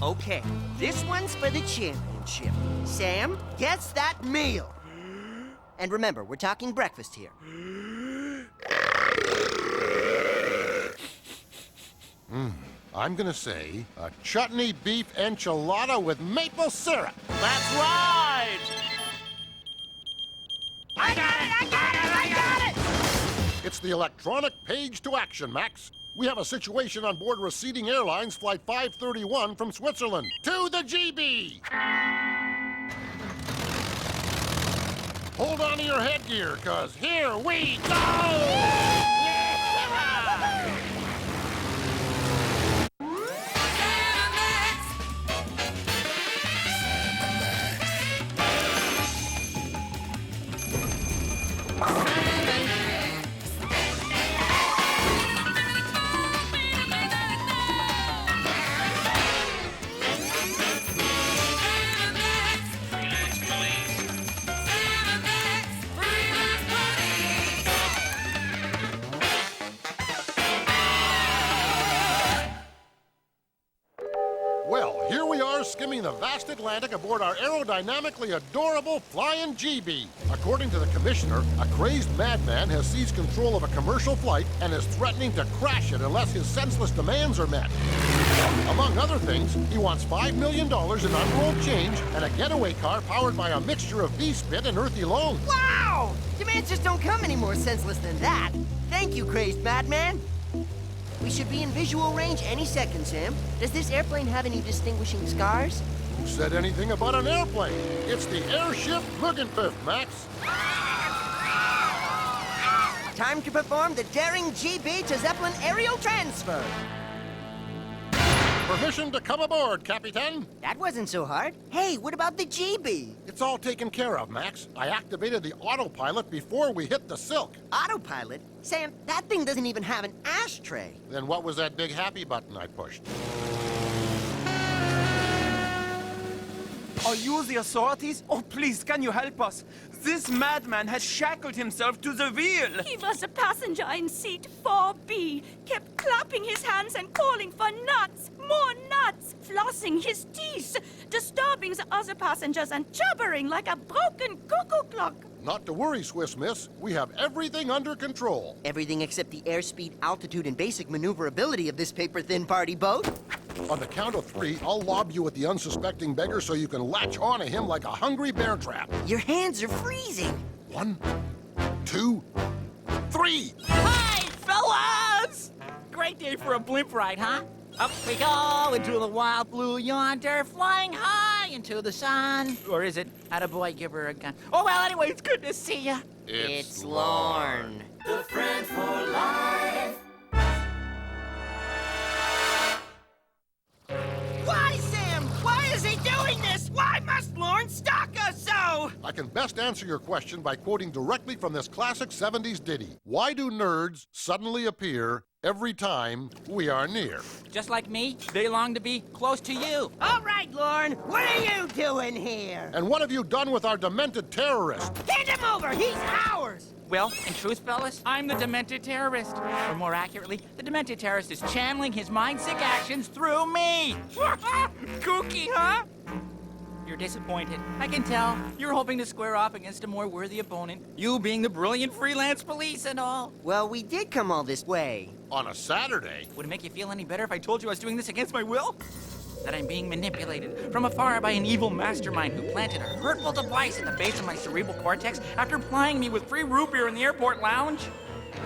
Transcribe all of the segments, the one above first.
Okay, this one's for the championship. Sam, guess that meal. And remember, we're talking breakfast here. I'm gonna say a chutney beef enchilada with maple syrup. That's right! I got it! I got it! I got it! It's the electronic page to action, Max. We have a situation on board Receding Airlines Flight 531 from Switzerland to the GB. Hold on to your headgear, cause here we go! Well, here we are skimming the vast Atlantic aboard our aerodynamically adorable Flying GB. According to the commissioner, a crazed madman has seized control of a commercial flight and is threatening to crash it unless his senseless demands are met. Among other things, he wants $5 million in unrolled change and a getaway car powered by a mixture of bee spit and earthy loam. Wow! Demands just don't come any more senseless than that. Thank you, crazed madman. We should be in visual range any second, Sam. Does this airplane have any distinguishing scars? Who said anything about an airplane? It's the airship Lugenpiff, Max. Time to perform the daring GB to Zeppelin aerial transfer. Permission to come aboard, Capitan. That wasn't so hard. Hey, what about the GB? It's all taken care of, Max. I activated the autopilot before we hit the silk. Autopilot? Sam, that thing doesn't even have an ashtray. Then what was that big happy button I pushed? Are you the authorities? Oh, please, can you help us? This madman has shackled himself to the wheel. He was a passenger in seat 4B, kept clapping his hands and calling for nuts, more nuts, flossing his teeth, disturbing the other passengers and jabbering like a broken cuckoo clock. Not to worry, Swiss Miss. We have everything under control. Everything except the airspeed, altitude, and basic maneuverability of this paper-thin party boat. On the count of 3, I'll lob you at the unsuspecting beggar so you can latch onto him like a hungry bear trap. Your hands are freezing. 1, 2, 3. Hi, fellas! Great day for a blimp ride, huh? Up we go into the wild blue yonder, flying high into the sun. Or is it, attaboy, give her a gun? Oh, well, anyway, it's good to see ya. It's Lorne. The friend for life. Why, Sam? Why is he doing this? Why must Lorne stalk us so? I can best answer your question by quoting directly from this classic 70s ditty. Why do nerds suddenly appear every time we are near? Just like me, they long to be close to you. All right, Lorne, what are you doing here? And what have you done with our demented terrorist? Hand him over, he's ours! Well, in truth, fellas, I'm the demented terrorist. Or more accurately, the demented terrorist is channeling his mind-sick actions through me. Kooky, huh? You're disappointed. I can tell. You're hoping to square off against a more worthy opponent. You being the brilliant freelance police and all. Well, we did come all this way. On a Saturday? Would it make you feel any better if I told you I was doing this against my will? That I'm being manipulated from afar by an evil mastermind who planted a hurtful device in the base of my cerebral cortex after plying me with free root beer in the airport lounge.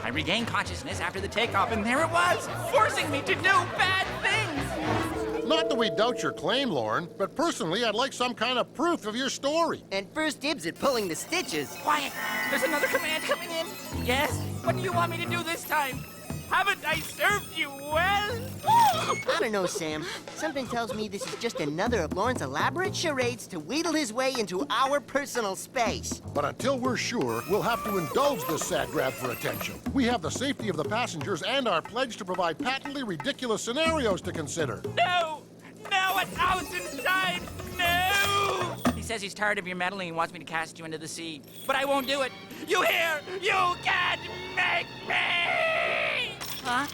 I regained consciousness after the takeoff, and there it was, forcing me to do bad things. Not that we doubt your claim, Lorne, but personally, I'd like some kind of proof of your story. And first dibs at pulling the stitches. Quiet, there's another command coming in. Yes, what do you want me to do this time? Haven't I served you well? I don't know, Sam. Something tells me this is just another of Lorne's elaborate charades to wheedle his way into our personal space. But until we're sure, we'll have to indulge this sad grab for attention. We have the safety of the passengers and our pledge to provide patently ridiculous scenarios to consider. No! No, what's outside? No! He says he's tired of your meddling and wants me to cast you into the sea. But I won't do it. You hear? You can't make me! Huh?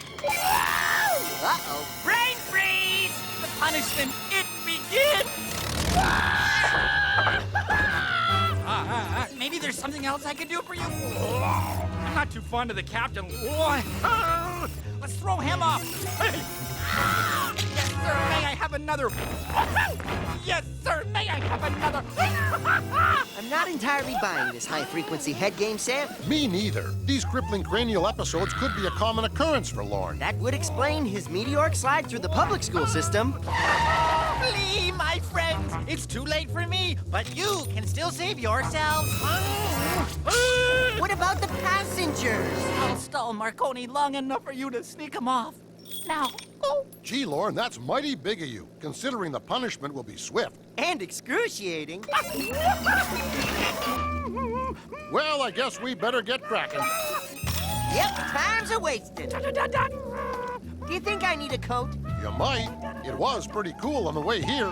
Uh-oh. Brain freeze! The punishment, it something else I could do for you? I'm not too fond of the captain. Let's throw him off. Yes, sir, may I have another? Yes, sir, may I have another? I'm not entirely buying this high-frequency head game, Sam. Me neither. These crippling cranial episodes could be a common occurrence for Lorne. That would explain his meteoric slide through the public school system. Flee, my friends. It's too late for me, but you can still save yourselves. What about the passengers? I'll stall Marconi long enough for you to sneak him off. Now, go. Gee, Lorne, that's mighty big of you, considering the punishment will be swift. And excruciating. Well, I guess we better get cracking. Yep, time's a-wasting. Do you think I need a coat? You might. It was pretty cool on the way here.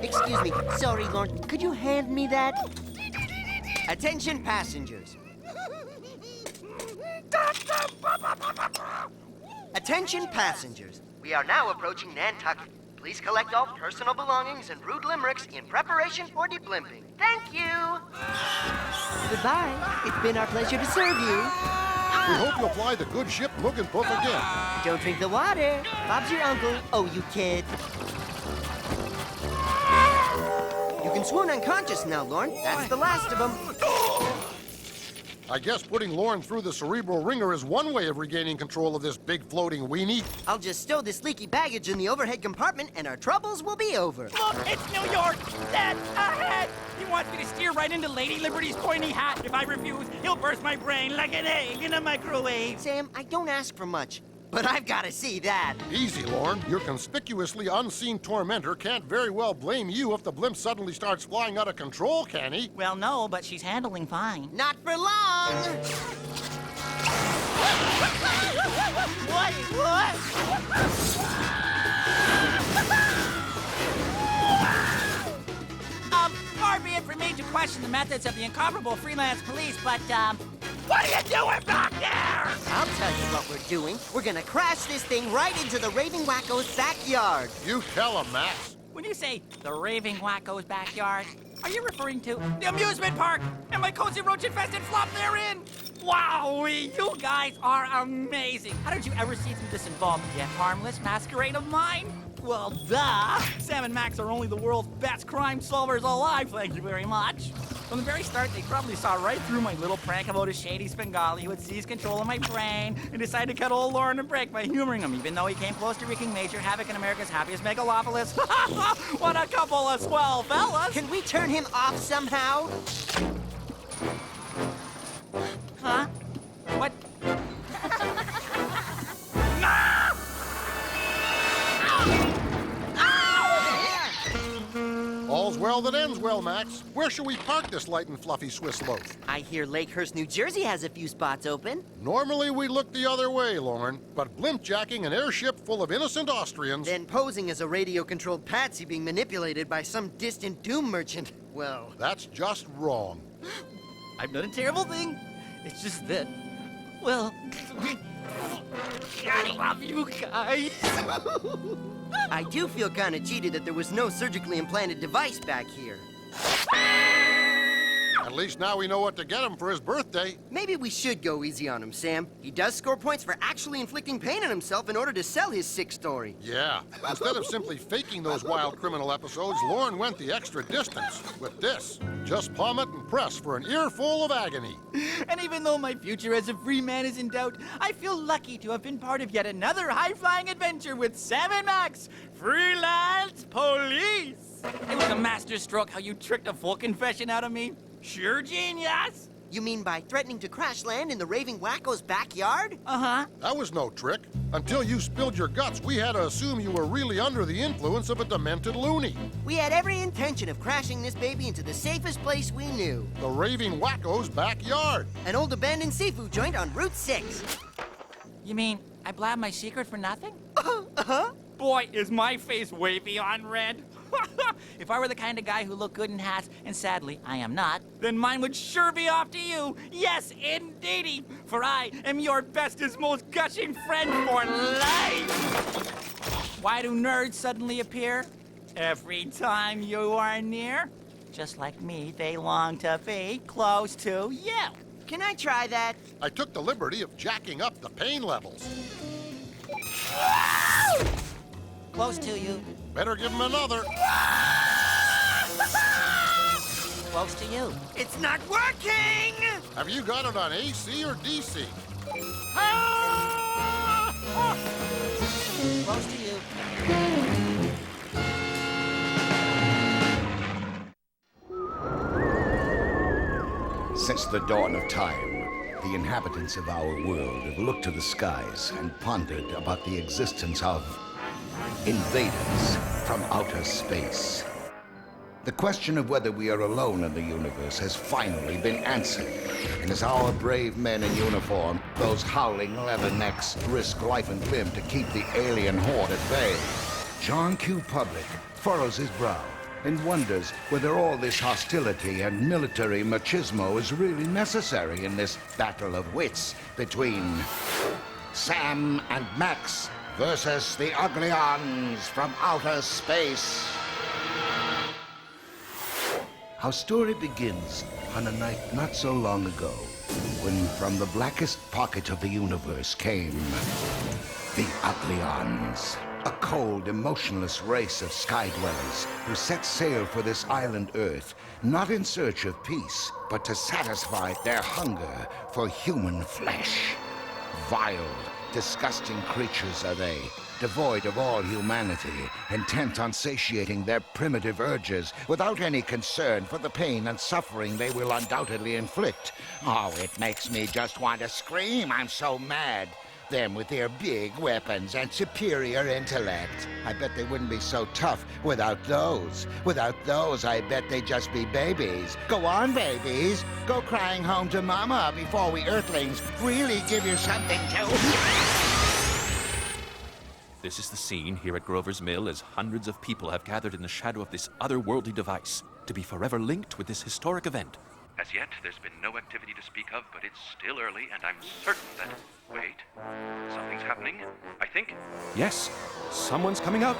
Excuse me. Sorry, Lorne. Could you hand me that? Attention, passengers. Attention, passengers. We are now approaching Nantucket. Please collect all personal belongings and rude limericks in preparation for deblimping. Thank you. Goodbye. It's been our pleasure to serve you. We hope you'll fly the good ship Muggenpuff again. Don't drink the water. Bob's your uncle. Oh, you kid. You can swoon unconscious now, Lorne. That's the last of them. I guess putting Lorne through the cerebral ringer is one way of regaining control of this big floating weenie. I'll just stow this leaky baggage in the overhead compartment and our troubles will be over. Look, it's New York. Dead ahead. He wants me to steer right into Lady Liberty's pointy hat. If I refuse, he'll burst my brain like an egg in a microwave. Sam, I don't ask for much, but I've got to see that. Easy, Lorne. Your conspicuously unseen tormentor can't very well blame you if the blimp suddenly starts flying out of control, can he? Well, no, but she's handling fine. Not for long. What? Far be it for me to question the methods of the incomparable freelance police, but, what are you doing back there? I'll tell you what we're doing. We're gonna crash this thing right into the Raving Wacko's backyard. You tell him, Max. When you say the Raving Wacko's backyard, are you referring to the amusement park and my cozy roach-infested flop therein? Wow, you guys are amazing. How did you ever see through this involved yet harmless masquerade of mine? Well, duh. Sam and Max are only the world's best crime solvers alive, thank you very much. From the very start, they probably saw right through my little prank about a shady Svengali who had seized control of my brain and decided to cut old Lorne a break by humoring him, even though he came close to wreaking major havoc in America's happiest megalopolis. What a couple of swell fellas! Can we turn him off somehow? Huh? What? All's well that ends well, Max. Where shall we park this light and fluffy Swiss loaf? I hear Lakehurst, New Jersey has a few spots open. Normally we look the other way, Lorne, but blimp jacking an airship full of innocent Austrians... Then posing as a radio-controlled patsy being manipulated by some distant doom merchant. Well, That's just wrong. I've done a terrible thing. It's just that, well, I love you guys. I do feel kind of cheated that there was no surgically implanted device back here. At least now we know what to get him for his birthday. Maybe we should go easy on him, Sam. He does score points for actually inflicting pain on himself in order to sell his sick story. Yeah. Instead of simply faking those wild criminal episodes, Lorne went the extra distance with this. Just palm it and press for an earful of agony. And even though my future as a free man is in doubt, I feel lucky to have been part of yet another high-flying adventure with Sam and Max, freelance police. It was a masterstroke how you tricked a full confession out of me. Sure genius. You mean by threatening to crash land in the Raving Wacko's backyard? Uh-huh. That was no trick. Until you spilled your guts, we had to assume you were really under the influence of a demented loony. We had every intention of crashing this baby into the safest place we knew. The Raving Wacko's backyard. An old abandoned seafood joint on Route 6. You mean I blabbed my secret for nothing? Uh-huh. Boy, is my face way beyond red. If I were the kind of guy who looked good in hats, and sadly, I am not, then mine would sure be off to you. Yes, indeedy. For I am your bestest, most gushing friend for life. Why do nerds suddenly appear? Every time you are near. just like me, they long to be close to you. Can I try that? I took the liberty of jacking up the pain levels. Close to you. Better give him another. Close to you. It's not working! Have you got it on AC or DC? Close to you. Since the dawn of time, the inhabitants of our world have looked to the skies and pondered about the existence of invaders from outer space. The question of whether we are alone in the universe has finally been answered. And as our brave men in uniform, those howling leathernecks, risk life and limb to keep the alien horde at bay, John Q. Public furrows his brow and wonders whether all this hostility and military machismo is really necessary in this battle of wits between Sam and Max versus the Uglions from outer space. Our story begins on a night not so long ago, when from the blackest pocket of the universe came the Uglions, a cold, emotionless race of sky dwellers who set sail for this island Earth, not in search of peace, but to satisfy their hunger for human flesh. Vile, disgusting creatures are they, devoid of all humanity, intent on satiating their primitive urges without any concern for the pain and suffering they will undoubtedly inflict. Oh, it makes me just want to scream. I'm so mad. Them with their big weapons and superior intellect. I bet they wouldn't be so tough without those. Without those, I bet they'd just be babies. Go on, babies. Go crying home to Mama before we Earthlings really give you something to... This is the scene here at Grover's Mill as hundreds of people have gathered in the shadow of this otherworldly device to be forever linked with this historic event. As yet, there's been no activity to speak of, but it's still early, and I'm certain that... Wait, something's happening, I think. Yes, someone's coming out.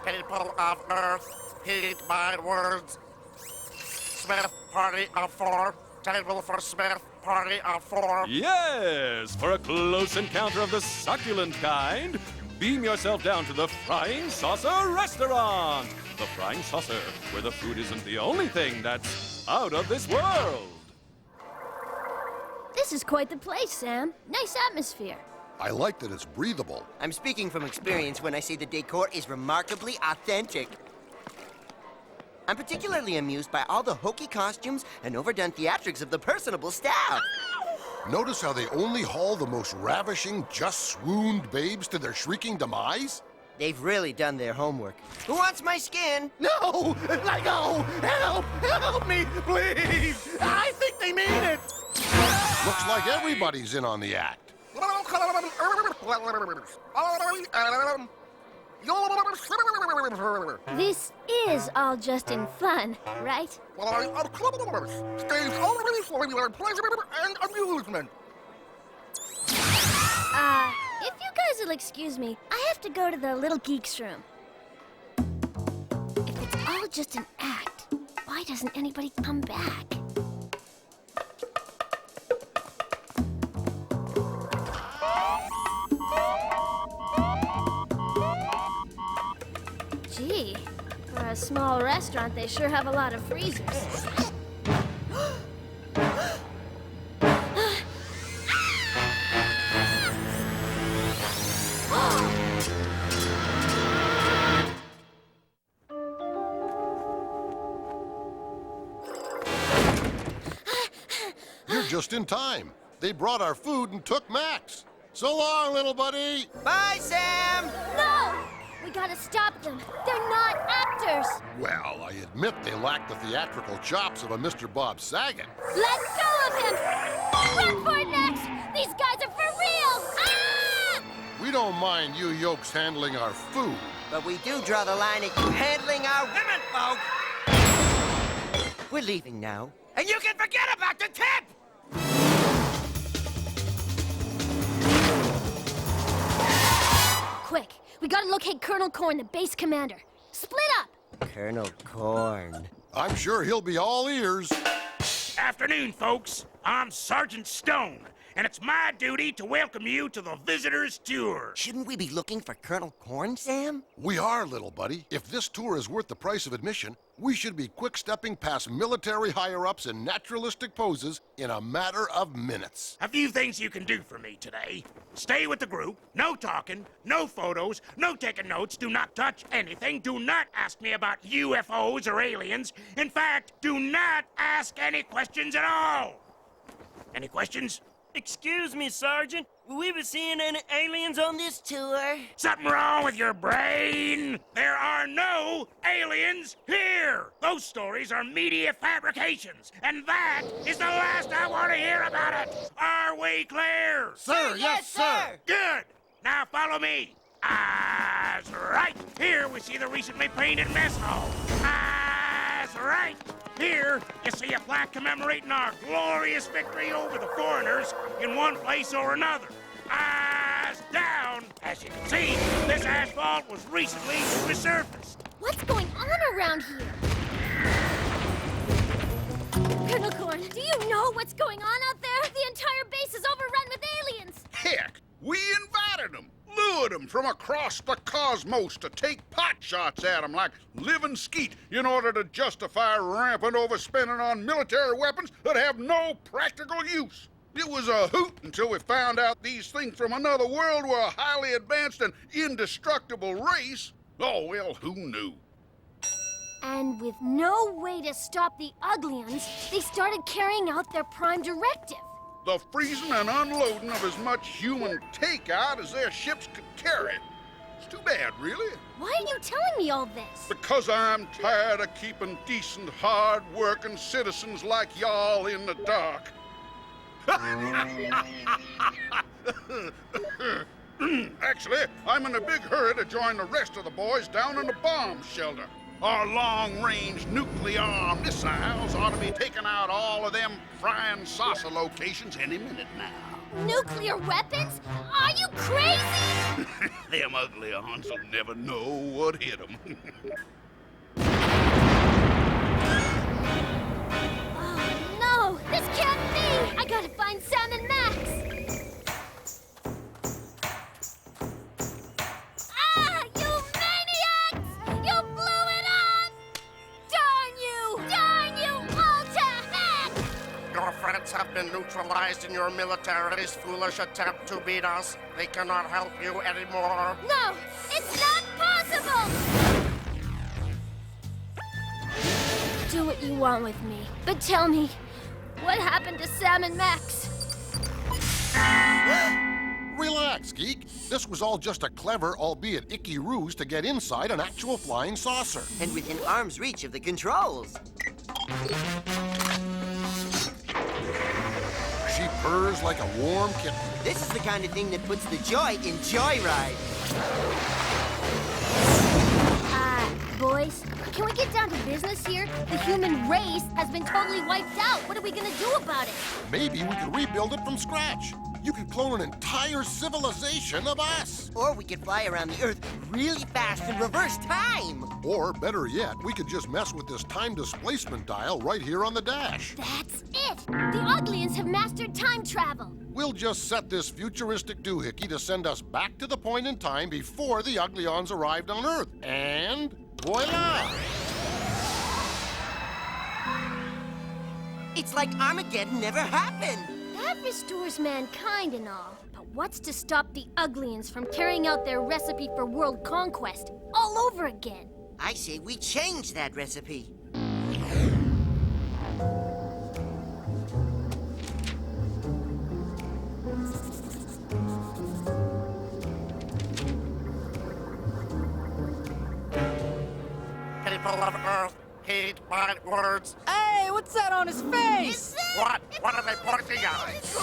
People of Earth, heed my words. Smith, party of four. Table for Smith, party of four. Yes, for a close encounter of the succulent kind, beam yourself down to the Frying Saucer Restaurant. The Frying Saucer, where the food isn't the only thing that's out of this world. This is quite the place, Sam. Nice atmosphere. I like that it's breathable. I'm speaking from experience when I say the decor is remarkably authentic. I'm particularly amused by all the hokey costumes and overdone theatrics of the personable staff. Notice how they only haul the most ravishing, just swooned babes to their shrieking demise? They've really done their homework. Who wants my skin? No! Let go! Help! Help me, please! I think they mean it! Looks like everybody's in on the act. This is all just in fun, right? Stays only for your pleasure and amusement. If you guys will excuse me, I have to go to the little geeks room. If it's all just an act, why doesn't anybody come back? Gee, for a small restaurant, they sure have a lot of freezers. You're just in time. They brought our food and took Max. So long, little buddy. Bye, Sam! No! We gotta stop them. They're not actors. Well, I admit they lack the theatrical chops of a Mr. Bob Saget. Let go of him! Run for it, Max! These guys are for real! Ah! We don't mind you yokes handling our food. But we do draw the line at you handling our women, folk! We're leaving now. And you can forget about the tip! Quick, we gotta locate Colonel Korn, the base commander. Split up! Colonel Korn. I'm sure he'll be all ears. Afternoon, folks. I'm Sergeant Stone, and it's my duty to welcome you to the visitor's tour. Shouldn't we be looking for Colonel Corn, Sam? We are, little buddy. If this tour is worth the price of admission, we should be quick-stepping past military higher-ups in naturalistic poses in a matter of minutes. A few things you can do for me today. Stay with the group. No talking, no photos, no taking notes. Do not touch anything. Do not ask me about UFOs or aliens. In fact, do not ask any questions at all. Any questions? Excuse me, Sergeant. Will we be seeing any aliens on this tour? Something wrong with your brain? There are no aliens here! Those stories are media fabrications, and that is the last I want to hear about it! Are we clear? Sir, yes, sir! Good! Now follow me. Eyes right! Here we see the recently painted mess hall. Eyes right! Here, you see a plaque commemorating our glorious victory over the foreigners in one place or another. Eyes down! As you can see, this asphalt was recently resurfaced. What's going on around here? Colonel Corn, do you know what's going on out there? The entire base is overrun with aliens. Heck, we invited them, lured them from across the cosmos to take pot shots at them like living skeet in order to justify rampant overspending on military weapons that have no practical use. It was a hoot until we found out these things from another world were a highly advanced and indestructible race. Oh, well, who knew? And with no way to stop the Uglions, they started carrying out their prime directive. The freezing and unloading of as much human takeout as their ships could carry. It's too bad, really. Why are you telling me all this? Because I'm tired of keeping decent, hard-working citizens like y'all in the dark. Actually, I'm in a big hurry to join the rest of the boys down in the bomb shelter. Our long-range nuclear missiles ought to be taking out all of them frying saucer locations any minute now. Nuclear weapons? Are you crazy? Them Uglions will never know what hit them. Oh, no! This can't be! I gotta find Sam and Max! Ah! You maniacs! You blew it up! Darn you! Darn you all to heck! Your friends have been neutralized in your military's foolish attempt to beat us. They cannot help you anymore. No! It's not possible! Do what you want with me, but tell me, what happened to Sam and Max? Relax, geek. This was all just a clever, albeit icky ruse to get inside an actual flying saucer. And within arm's reach of the controls. She purrs like a warm kitten. This is the kind of thing that puts the joy in joyride. Boys, can we get down to business here? The human race has been totally wiped out. What are we gonna do about it? Maybe we could rebuild it from scratch. You could clone an entire civilization of us. Or we could fly around the Earth really fast and reverse time. Or, better yet, we could just mess with this time displacement dial right here on the dash. That's it! The Uglions have mastered time travel. We'll just set this futuristic doohickey to send us back to the point in time before the Uglions arrived on Earth. And voila! It's like Armageddon never happened. That restores mankind and all. But what's to stop the Uglions from carrying out their recipe for world conquest all over again? I say we change that recipe. People of Earth, heed my words. Hey, what's that on his face? What? What are they pointing at? It's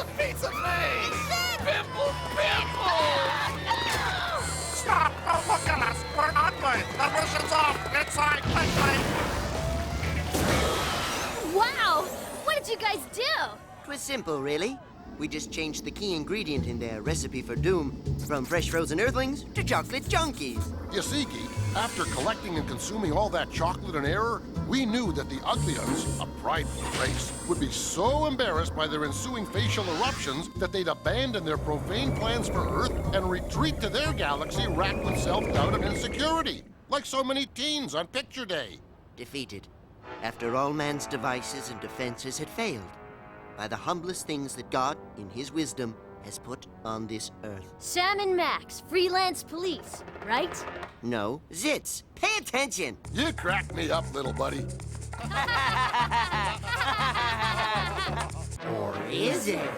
a piece of me! Pimple! Stop! Don't look at us! We're ugly! The mission's off! Inside, quickly! Wow! What did you guys do? It was simple, really. We just changed the key ingredient in their recipe for doom from fresh frozen earthlings to chocolate junkies. You see, Geek, after collecting and consuming all that chocolate and error, we knew that the Uglions, a prideful race, would be so embarrassed by their ensuing facial eruptions that they'd abandon their profane plans for Earth and retreat to their galaxy racked with self-doubt and insecurity, like so many teens on Picture Day. Defeated, after all man's devices and defenses had failed, by the humblest things that God, in his wisdom, has put on this earth. Sam and Max, freelance police, right? No, Zitz, pay attention. You crack me up, little buddy. Or is it?